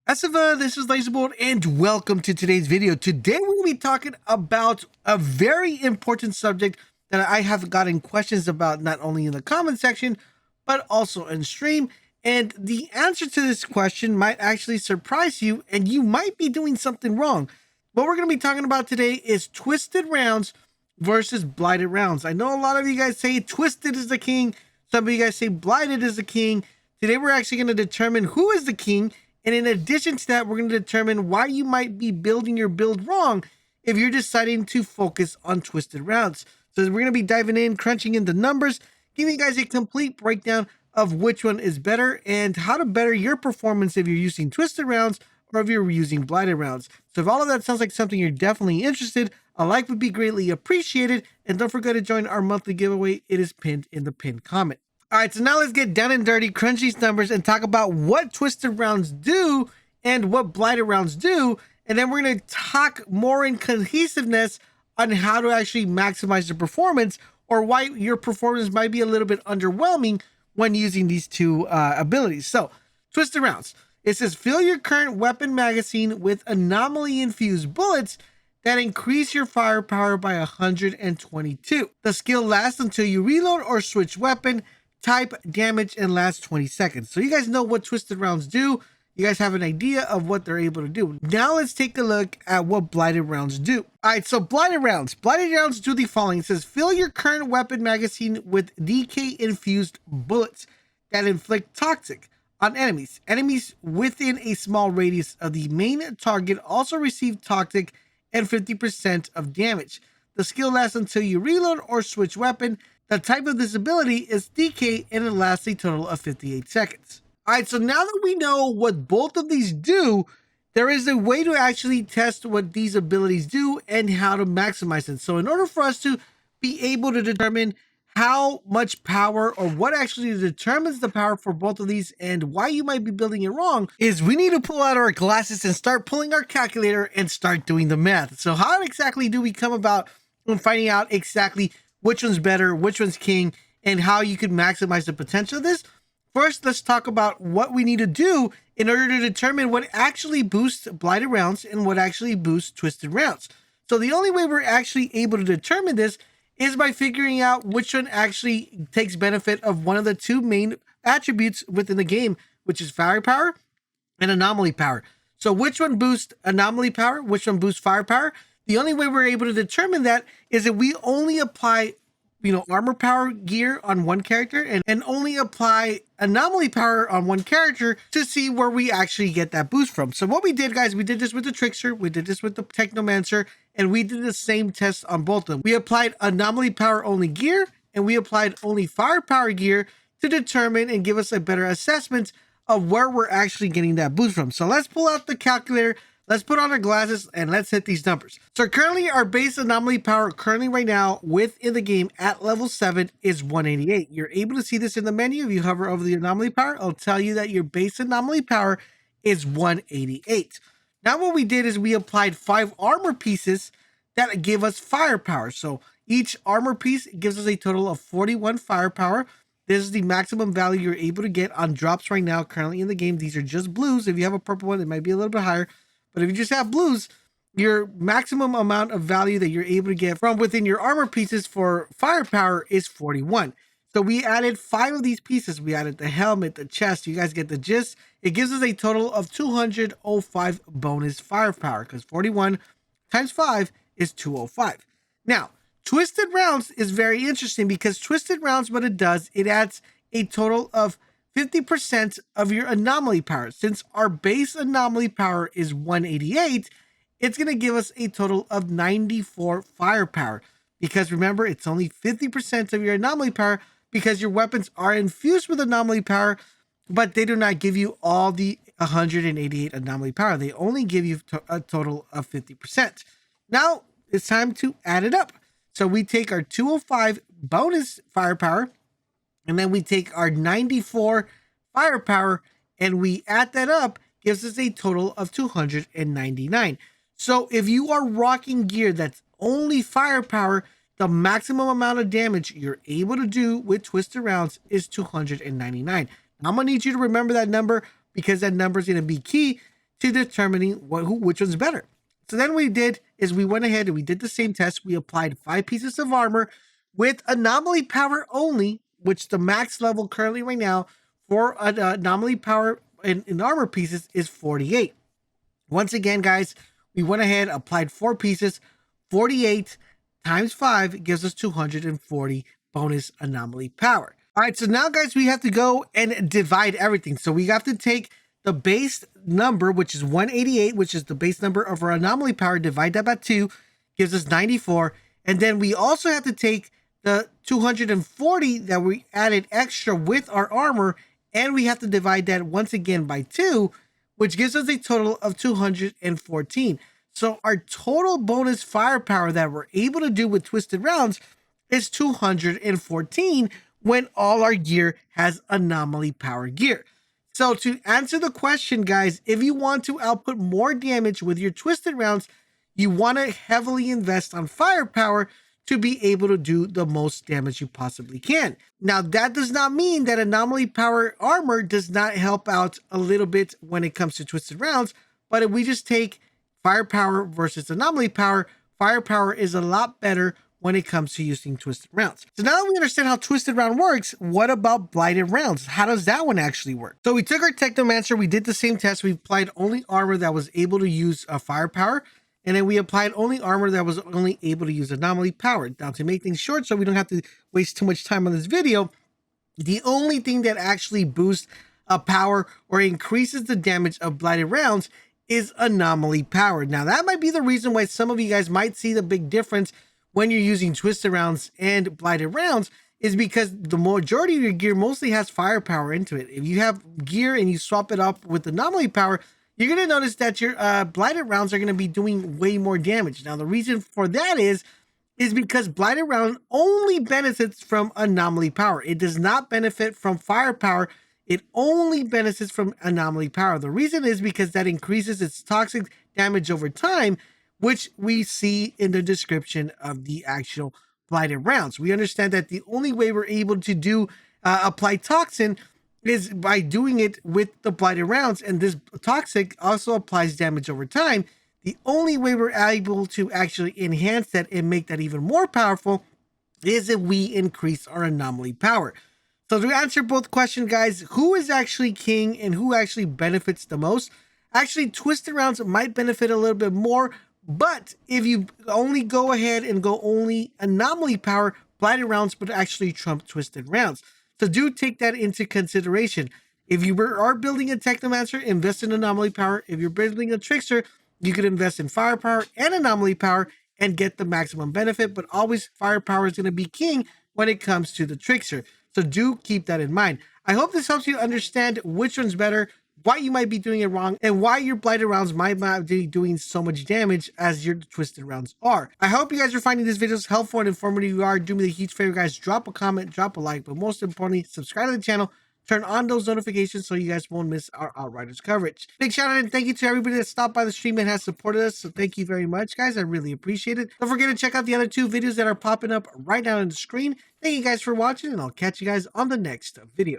Asiva, this is LaserBolt, and welcome to today's video. Today we're going to be talking about a very important subject that I have gotten questions about, not only in the comment section, but also in stream. And the answer to this question might actually surprise you, and you might be doing something wrong. What we're going to be talking about today is Twisted Rounds versus Blighted Rounds. I know a lot of you guys say Twisted is the king. Some of you guys say Blighted is the king. Today we're actually going to determine who is the king. And in addition to that, we're going to determine why you might be building your build wrong if you're deciding to focus on Twisted Rounds. So we're going to be diving in, crunching in the numbers, giving you guys a complete breakdown of which one is better and how to better your performance if you're using Twisted Rounds or if you're using Blighted Rounds. So if all of that sounds like something you're definitely interested, a like would be greatly appreciated. And don't forget to join our monthly giveaway. It is pinned in the pinned comment. All right, so now let's get down and dirty, crunch these numbers, and talk about what Twisted Rounds do and what Blighted Rounds do. And then we're going to talk more in cohesiveness on how to actually maximize the performance, or why your performance might be a little bit underwhelming when using these two abilities. So, Twisted Rounds. It says, fill your current weapon magazine with anomaly-infused bullets that increase your firepower by 122. The skill lasts until you reload or switch weapon, type, damage, and lasts 20 seconds. So you guys know what Twisted Rounds do. You guys have an idea of what they're able to do. Now let's take a look at what Blighted Rounds do. All right, so Blighted Rounds. Blighted Rounds do the following. It says, fill your current weapon magazine with decay-infused bullets that inflict toxic on enemies. Enemies within a small radius of the main target also receive toxic and 50% of damage. The skill lasts until you reload or switch weapon. The type of this ability is Decay, and it lasts a total of 58 seconds. All right, so now that we know what both of these do, there is a way to actually test what these abilities do and how to maximize it. So in order for us to be able to determine how much power, or what actually determines the power for both of these and why you might be building it wrong, is we need to pull out our glasses and start pulling our calculator and start doing the math. So how exactly do we come about on finding out exactly which one's better, which one's king, and how you can maximize the potential of this? First, let's talk about what we need to do in order to determine what actually boosts Blighted Rounds and what actually boosts Twisted Rounds. So the only way we're actually able to determine this is by figuring out which one actually takes benefit of one of the two main attributes within the game, which is firepower and anomaly power. So which one boosts anomaly power, which one boosts firepower? The only way we're able to determine that is if we only apply, armor power gear on one character and only apply anomaly power on one character to see where we actually get that boost from. So what we did, guys, we did this with the Trickster, we did this with the Technomancer, and we did the same test on both of them. We applied anomaly power only gear, and we applied only firepower gear to determine and give us a better assessment of where we're actually getting that boost from. So let's pull out the calculator. Let's put on our glasses and let's hit these numbers. So currently our base anomaly power right now within the game at level 7 is 188. You're able to see this in the menu. If you hover over the anomaly power, it'll tell you that your base anomaly power is 188. Now what we did is we applied 5 armor pieces that give us firepower. So each armor piece gives us a total of 41 firepower. This is the maximum value you're able to get on drops right now currently in the game. These are just blues. If you have a purple one, it might be a little bit higher. But if you just have blues, your maximum amount of value that you're able to get from within your armor pieces for firepower is 41. So we added 5 of these pieces. We added the helmet, the chest. You guys get the gist. It gives us a total of 205 bonus firepower, because 41 times 5 is 205. Now, Twisted Rounds is very interesting, because Twisted Rounds, what it does, it adds a total of 50% of your anomaly power. Since our base anomaly power is 188, it's going to give us a total of 94 firepower. Because remember, it's only 50% of your anomaly power, because your weapons are infused with anomaly power, but they do not give you all the 188 anomaly power. They only give you a total of 50%. Now, it's time to add it up. So we take our 205 bonus firepower, and then we take our 94 firepower, and we add that up, gives us a total of 299. So if you are rocking gear that's only firepower, the maximum amount of damage you're able to do with Twisted Rounds is 299. I'm going to need you to remember that number, because that number is going to be key to determining which one's better. So then what we did is we went ahead and we did the same test. We applied 5 pieces of armor with anomaly power only, which the max level currently right now for anomaly power in armor pieces is 48. Once again, guys, we went ahead, applied 4 pieces. 48 times 5 gives us 240 bonus anomaly power. All right, so now, guys, we have to go and divide everything. So we have to take the base number, which is 188, which is the base number of our anomaly power, divide that by 2, gives us 94. And then we also have to take the 240 that we added extra with our armor, and we have to divide that once again by 2, which gives us a total of 214. So our total bonus firepower that we're able to do with Twisted Rounds is 214 when all our gear has anomaly power gear. So to answer the question, guys, if you want to output more damage with your Twisted Rounds, you want to heavily invest on firepower to be able to do the most damage you possibly can. Now, that does not mean that anomaly power armor does not help out a little bit when it comes to Twisted Rounds, but if we just take firepower versus anomaly power, firepower is a lot better when it comes to using Twisted Rounds. So now that we understand how Twisted Round works, what about Blighted Rounds? How does that one actually work? So we took our Technomancer, we did the same test, we applied only armor that was able to use firepower, and then we applied only armor that was only able to use anomaly power. Now, to make things short so we don't have to waste too much time on this video, the only thing that actually boosts power or increases the damage of Blighted Rounds is anomaly power. Now, that might be the reason why some of you guys might see the big difference when you're using Twisted Rounds and Blighted Rounds, is because the majority of your gear mostly has firepower into it. If you have gear and you swap it up with anomaly power, you're going to notice that your Blighted Rounds are going to be doing way more damage. Now, the reason for that is because Blighted Round only benefits from anomaly power. It does not benefit from firepower. It only benefits from anomaly power. The reason is because that increases its toxic damage over time, which we see in the description of the actual Blighted Rounds. We understand that the only way we're able to do apply toxin is by doing it with the Blighted Rounds, and this toxic also applies damage over time. The only way we're able to actually enhance that and make that even more powerful is if we increase our anomaly power. So to answer both questions, guys, who is actually king and who actually benefits the most? Actually, Twisted Rounds might benefit a little bit more, but if you only go ahead and go only anomaly power, Blighted Rounds would actually trump Twisted Rounds. So do take that into consideration. If you are building a Technomancer, invest in anomaly power. If you're building a Trickster, you could invest in firepower and anomaly power and get the maximum benefit, but always firepower is going to be king when it comes to the Trickster. So do keep that in mind. I hope this helps you understand which one's better, why you might be doing it wrong, and why your Blighted Rounds might not be doing so much damage as your Twisted Rounds are. I hope you guys are finding these videos helpful and informative. If you are, do me the huge favor, guys, drop a comment, drop a like, but most importantly, subscribe to the channel, turn on those notifications so you guys won't miss our Outriders coverage. Big shout out and thank you to everybody that stopped by the stream and has supported us. So thank you very much, guys. I really appreciate it. Don't forget to check out the other 2 videos that are popping up right now on the screen. Thank you guys for watching, and I'll catch you guys on the next video.